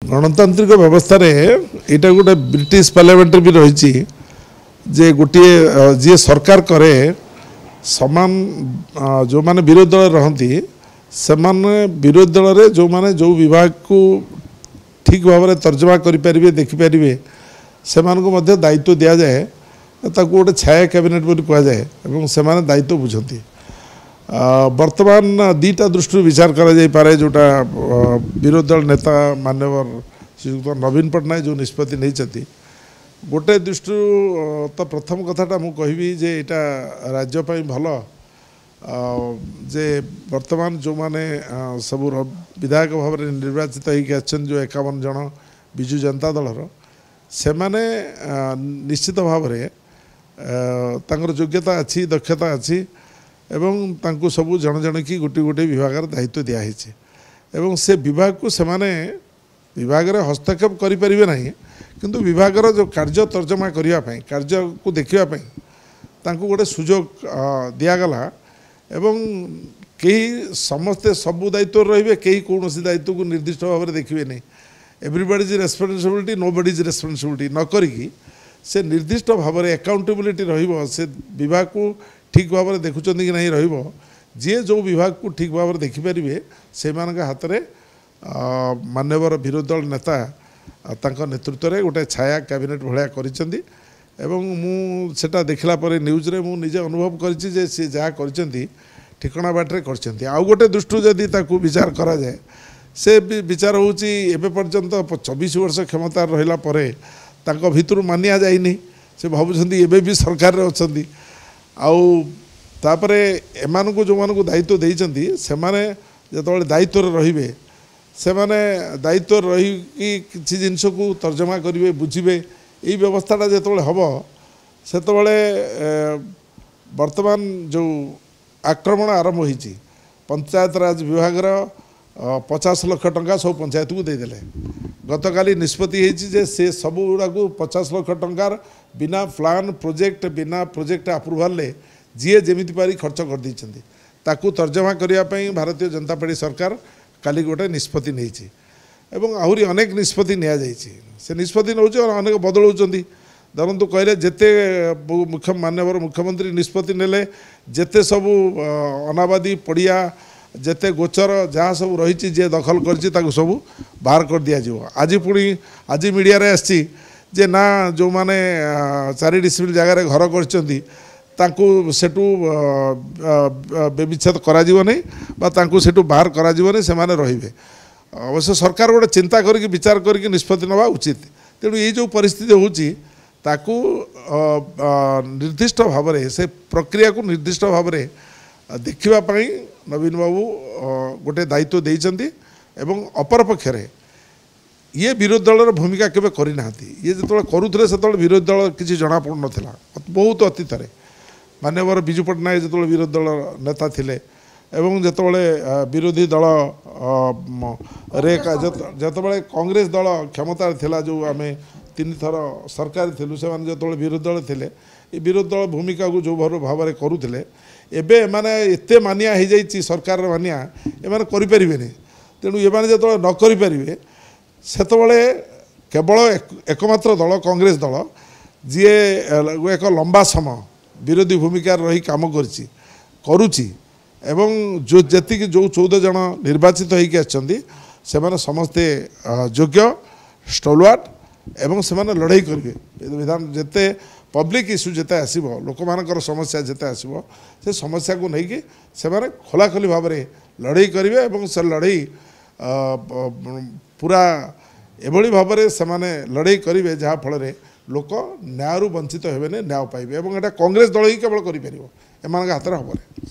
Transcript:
गणतांत्रिक व्यवस्था रे एटा गोटे ब्रिटिश पार्लियामेंट भी रही जे गोटे जी सरकार करे समान जो माने विरोधी दल रहती से विरोधी दल रे जो माने जो विभाग को ठीक भाव में तर्जमा करें देखिपारे से दायित्व दि जाए ताकू गोटे छाया कैबिनेट बोली कहुए से दायित्व बुझती वर्तमान दीटा दृष्टि विचार करा जोटा विरोधी दल नेता माननीय श्रीयुक्त नवीन पट्टनायक जो निष्पत्ति नहीं गोटे दृष्टि तो प्रथम कथाटा मुझे कहबी जे एटा राज्यपाई भल जे वर्तमान जो माने सब विधायक भाव में निर्वाचित होकर जो 51 जन विजु जनता दलर से माने निश्चित भाव में तांकर योग्यता अच्छी दक्षता अच्छी एवं तांको सबू जन जन की गोटे गोटे विभाग दायित्व दिखाई एवं से विभाग को सेमाने विभाग रे हस्तक्षेप करें ना किंतु विभाग जो कार्य तर्जमा करने कार्य को देखापी गोटे सुजोग दिगला एवं कई समस्ते सबू दायित्व रे कई कौन दायित्व को निर्दिष्ट भाव में देखिए नहीं एवरीबॉडीज रेस्पॉन्सिबिलिटी नोबडीज रेस्पॉन्सिबिलिटी न करी से निर्दिष्ट भाव में अकाउंटेबिलिटी से विभाग को ठीक भाव में देखुं कि नहीं रे जो विभाग को ठीक भाव में देखिपारे से हाथ में माननीय विरोधी दल नेता तांका नेतृत्व में गोटे छाया कैबिनेट भाया कर मुझा देखला न्यूज रे मुझे अनुभव कर जहाँ कर ठिकणा बाटे कर आउ गोटे दृष्टि जदि विचार करा जाए से विचार होची एबे पर्यंत 24 वर्ष क्षमता रहिला परे तांका भितरु मानिया जाइनी से भावुछंती एबे भी सरकार रे अछंती आउ तापरे एमान को जो मान को दायित्व देइछंती से माने जतबे दायित्व रे रहिबे से माने दायित्व रही किछि जिंस को तर्जमा करिवे बुझिबे एई व्यवस्थाटा जतबे हबो सेतबे वर्तमान जो आक्रमण आरंभ होईची पंचायत राज विभाग 50 लाख टंका सब पंचायत को देदेले गतकाली निष्पत्ति होती से सब गुड़ा को 50 लाख टंकार बिना प्लान प्रोजेक्ट बिना प्रोजेक्ट अप्रूवाल ले जी जमीती पारी खर्च कर देइछंती ताकू तर्जमा करने भारतीय जनता पार्टी सरकार काली गोटे निष्पत्ति नहीं एवं आहरी अनेक निष्पत्ति से निष्पत्ति नौ अनेक बदलाउछंती धरतु कहले जिते माननीय मुख्यमंत्री निष्पत्ति नेले जिते सबू अनाबादी पड़िया जिते गोचर जहाँ सब रही जे दखल कर सब बाहर कर दिज्व आज पुणी आज मीडिया रे आसी जे ना जो माने 4 डिसिमिल जगार घर कर सेटू विच्छेद करा बाहर करा से माने रहिबे अवश्य सरकार गोटे चिंता करके विचार करके निष्पत्ति नवा उचित तेणु ये जो परिस्थिति होची ताकू निर्दिष्ट भाव में से प्रक्रिया को निर्दिष्ट भाव में देखापी नवीन बाबू गोटे दायित्व देइछंती एवं अपर पक्षरे ये विरोधी दल भूमिका केबे करना ये जो करुले से विरोधी दल किसी जना पड़ नाला बहुत अतीत माननीय विजु पट्टनायक जो विरोधी दल नेता थिले एवं जितेबाला विरोधी दल जितेबाला कांग्रेस दल क्षमता थिला जो आम 3 थर सरकार थिलु से जो विरोधी दल थिले विरोधी दल भूमिका को जो भाव में करुले एबे माने एते मानिया हो जाइए सरकार मानिया एमाने करें तेणु ये जो न करें से केवल एकमात्र दल कांग्रेस दल जी एक लंबा समय विरोधी भूमिका रही काम करुच्ची एवं जो जी जो 14 जन निर्वाचित होकर समस्ते योग्य स्टलवार्ट एवं से लड़ाई करेंगे विधान जिते पब्लिक इश्यू जिते आसो लोक मान समस्या जिते आसो से समस्या को लेकिन से खोलाखोली भाव में लड़ाई करेंगे और से लड़ाई पूरा एभली भाव में से लड़ाई करेंगे जहाँफल लोक न्याय वंचित हेबे न्याय पाइबे और कांग्रेस दल ही केवल कर हाथ में हेबे।